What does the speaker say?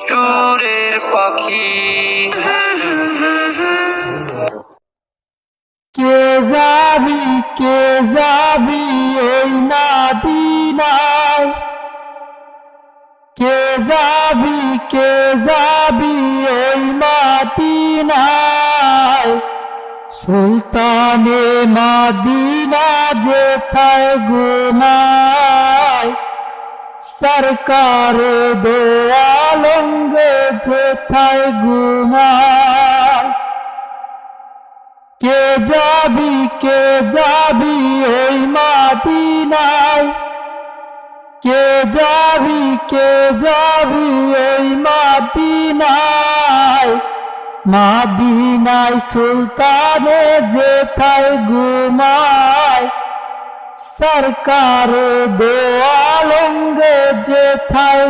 সুরের পাখি। কে যাবি কে যাবি ওই মদিনায়, কে যাবি কে যাবি ওই মদিনায়, সুলতানে মদিনা যেথায় ঘুমায়, সরকার দো আলমগে যেথায় ঘুমায়। কে যাবি ওই মদিনায়, কে যাবি ওই মদিনায়, মদিনায় সুলতানে যেথায় ঘুমায়, সরকার দো আলমগে যেথায়